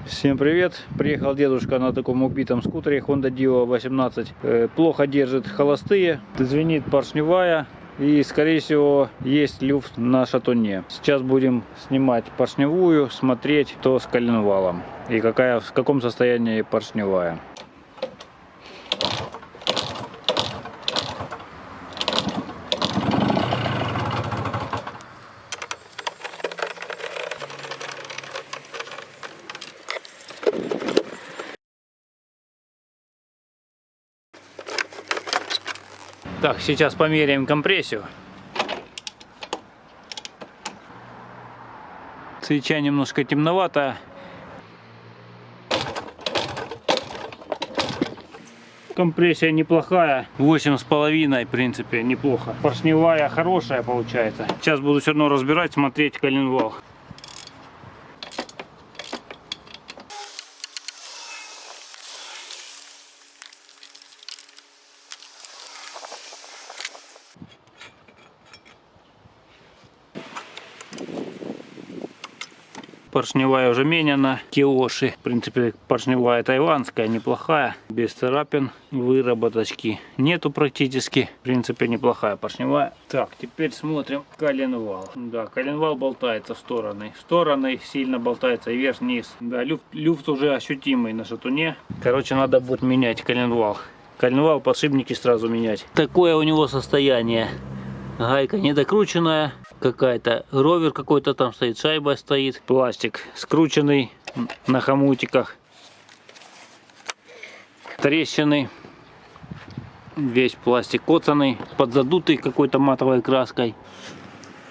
Всем привет! Приехал дедушка на таком убитом скутере Honda Dio 18. Плохо держит холостые, звенит поршневая и, скорее всего, есть люфт на шатуне. Сейчас будем снимать поршневую, смотреть, что с коленвалом и в каком состоянии поршневая. Так, сейчас померяем компрессию. Свеча немножко темновато. Компрессия неплохая, 8,5, в принципе, неплохо. Поршневая хорошая получается. Сейчас буду все равно разбирать, смотреть коленвал. Поршневая уже менена, Киоши. В принципе, поршневая тайванская, неплохая, без царапин, выработочки нету практически. В принципе, неплохая поршневая. Так, теперь смотрим коленвал. Да, коленвал болтается в стороны. В стороны сильно болтается и вверх-вниз. Да, люфт уже ощутимый на шатуне. Короче, надо будет менять коленвал. Коленвал, подшипники сразу менять. Такое у него состояние. Гайка недокрученная. Какая-то ровер какой-то там стоит, шайба стоит, пластик скрученный на хомутиках, трещины, весь пластик коцанный, подзадутый какой-то матовой краской,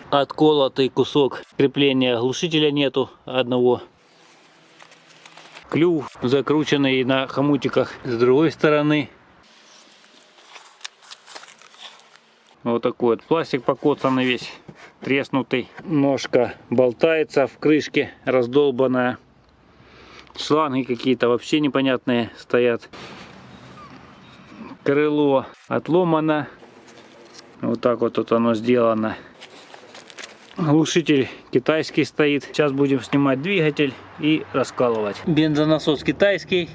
отколотый кусок крепления глушителя нету одного, клюв закрученный на хомутиках с другой стороны. Вот такой вот пластик покоцанный весь, треснутый. Ножка болтается в крышке, раздолбанная. Шланги какие-то вообще непонятные стоят. Крыло отломано. Вот так вот тут оно сделано. Глушитель китайский стоит. Сейчас будем снимать двигатель и раскалывать. Бензонасос китайский.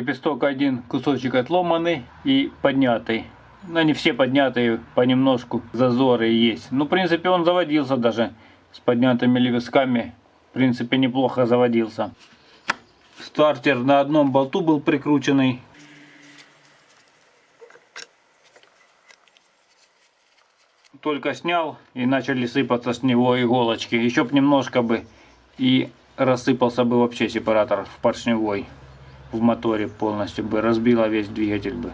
лепесток один кусочек отломанный и поднятый. Но не все поднятые, понемножку зазоры есть. Ну, в принципе, он заводился даже с поднятыми лепестками. В принципе, неплохо заводился. Стартер на одном болту был прикрученный. Только снял и начали сыпаться с него иголочки. Еще б немножко бы и рассыпался бы вообще сепаратор в поршневой. В моторе полностью бы разбило весь двигатель бы.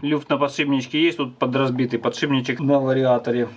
Люфт на подшипничке есть, тут подразбитый подшипничек на вариаторе.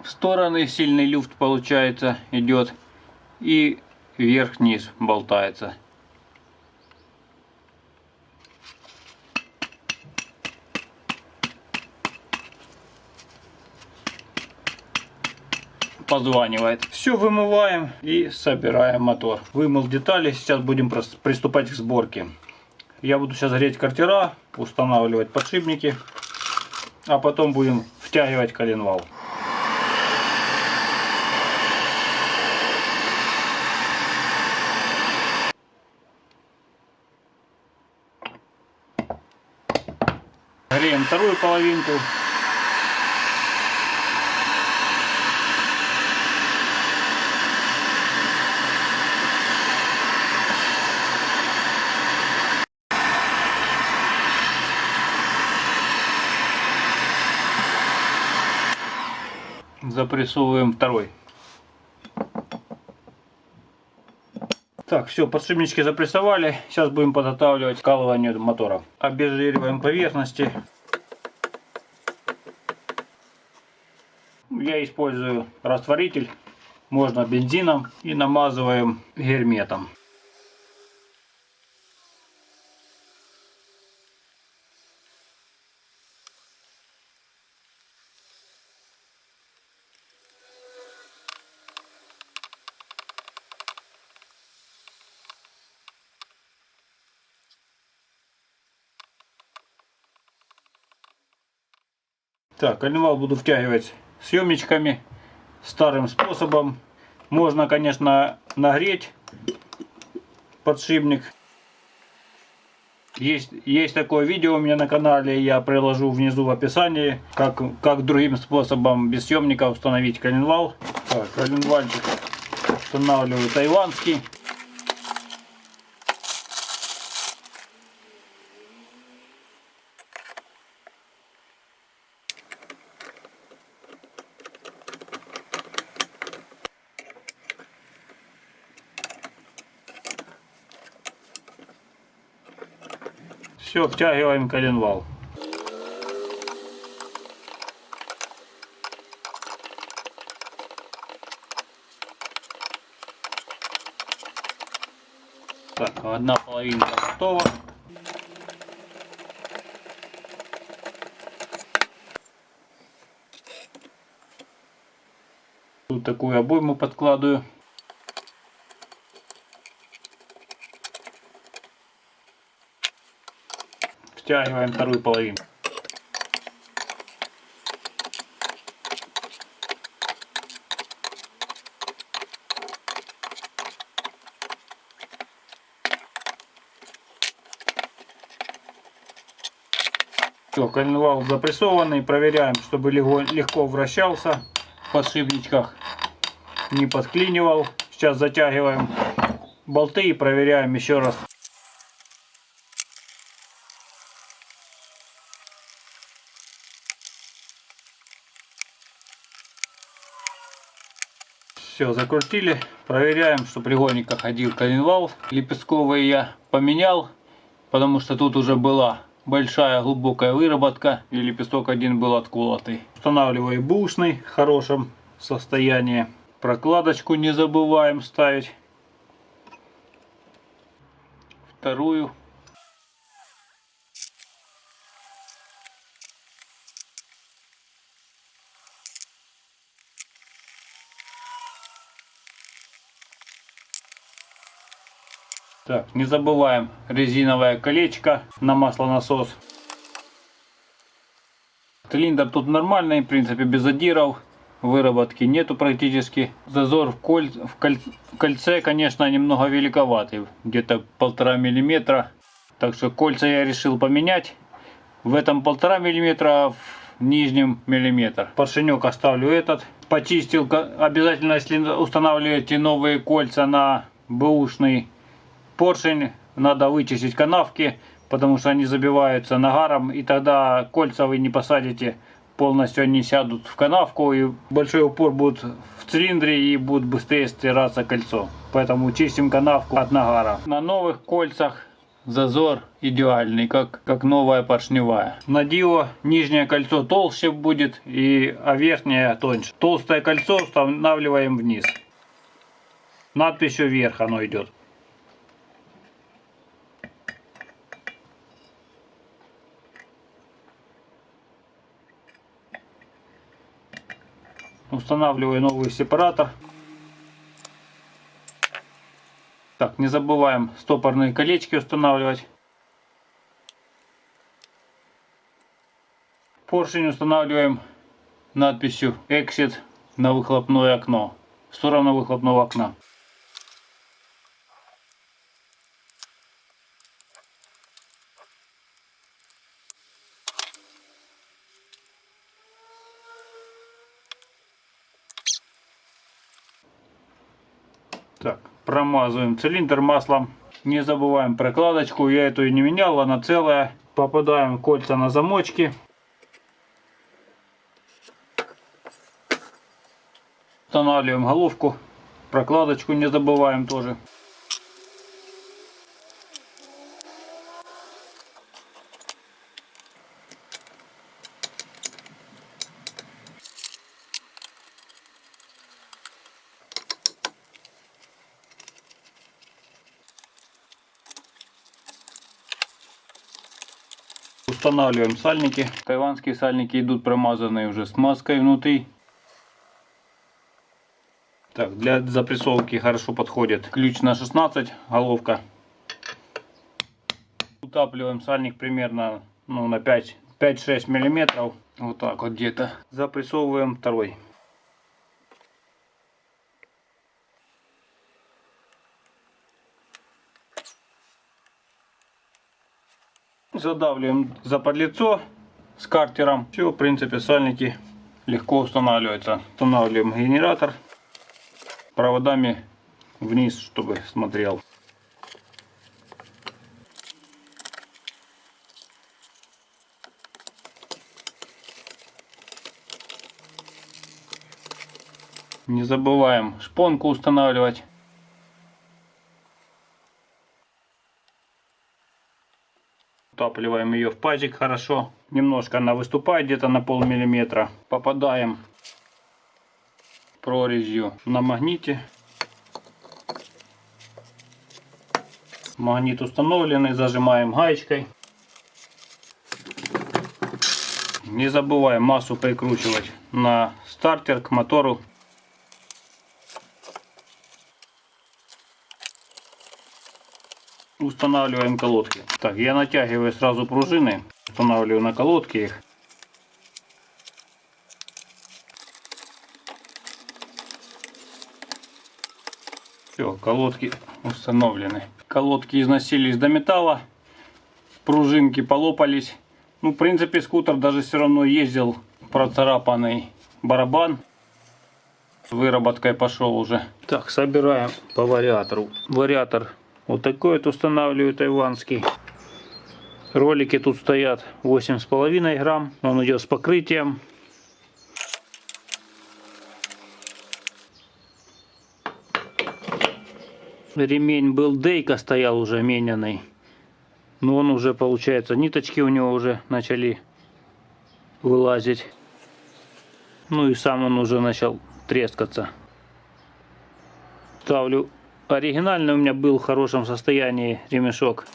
Стороны сильный люфт получается идет и вверх-вниз болтается. Позванивает. Все вымываем и собираем мотор. Вымыл детали, сейчас будем приступать к сборке. Я буду сейчас греть картера, устанавливать подшипники, а потом будем втягивать коленвал. Греем вторую половинку. Запрессовываем второй. Так, все, подшипнички запрессовали. Сейчас будем подготавливать к вкалыванию мотора. Обезжириваем поверхности. Я использую растворитель, можно бензином, и намазываем герметом. Так, коленвал буду втягивать съемничками старым способом. Можно, конечно, нагреть подшипник. Есть такое видео у меня на канале, я приложу внизу в описании, как другим способом без съемника установить коленвал. Так, коленвальчик устанавливаю тайванский. Все, втягиваем коленвал. Так, одна половинка готова. Тут такую обойму подкладываю. Стягиваем вторую половину. Все, коленвал запрессованный. Проверяем, чтобы легко вращался в подшипничках, не подклинивал. Сейчас затягиваем болты и проверяем еще раз. Все, закрутили. Проверяем, чтобы легонько ходил коленвал. Лепестковый я поменял, потому что тут уже была большая глубокая выработка, и лепесток один был отколотый. Устанавливаю бушный в хорошем состоянии. Прокладочку не забываем ставить. Вторую. Так, не забываем резиновое колечко на маслонасос. Цилиндр тут нормальный, в принципе, без задиров. Выработки нету практически. Зазор в кольце, конечно, немного великоватый. Где-то 1,5 мм. Так что кольца я решил поменять. В этом 1,5 мм, в нижнем миллиметр. Поршенек оставлю этот. Почистил. Обязательно, если устанавливаете новые кольца на бэушный поршень, надо вычистить канавки, потому что они забиваются нагаром, и тогда кольца вы не посадите полностью, они сядут в канавку, и большой упор будет в цилиндре, и будет быстрее стираться кольцо. Поэтому чистим канавку от нагара. На новых кольцах зазор идеальный, как новая поршневая. На Дио нижнее кольцо толще будет, а верхнее тоньше. Толстое кольцо устанавливаем вниз. Надписью вверх оно идет. Устанавливаю новый сепаратор. Так, не забываем стопорные колечки устанавливать. Поршень устанавливаем надписью Exit на выхлопное окно, в сторону выхлопного окна. Так, промазываем цилиндр маслом. Не забываем прокладочку. Я эту и не менял, она целая. Попадаем в кольца на замочки. Устанавливаем головку. Прокладочку не забываем тоже. Устанавливаем сальники. Тайванские сальники идут промазанные уже смазкой внутри. Так, для запрессовки хорошо подходит ключ на 16, головка. Утапливаем сальник примерно на 5-6 мм. Вот так вот где-то. Запрессовываем второй. Задавливаем за подлицо с картером. Все, в принципе, сальники легко устанавливаются. Устанавливаем генератор проводами вниз, чтобы смотрел. Не забываем шпонку устанавливать. Утапливаем ее в пазик хорошо. Немножко она выступает, где-то на полмиллиметра. Попадаем прорезью на магните. Магнит установленный, зажимаем гаечкой. Не забываем массу прикручивать на стартер к мотору. Устанавливаем колодки. Так, я натягиваю сразу пружины, устанавливаю на колодки их. Все, колодки установлены. Колодки износились до металла, пружинки полопались. Ну, в принципе, скутер даже все равно ездил, процарапанный барабан. С выработкой пошел уже. Так, собираем по вариатору. Вариатор вот такой вот устанавливаю, тайванский. Ролики тут стоят 8,5 грамм. Он идет с покрытием. Ремень был Дейка, стоял уже мененный. Но он уже, получается, ниточки у него уже начали вылазить. Ну и сам он уже начал трескаться. Ставлю оригинальный, у меня был в хорошем состоянии ремешок.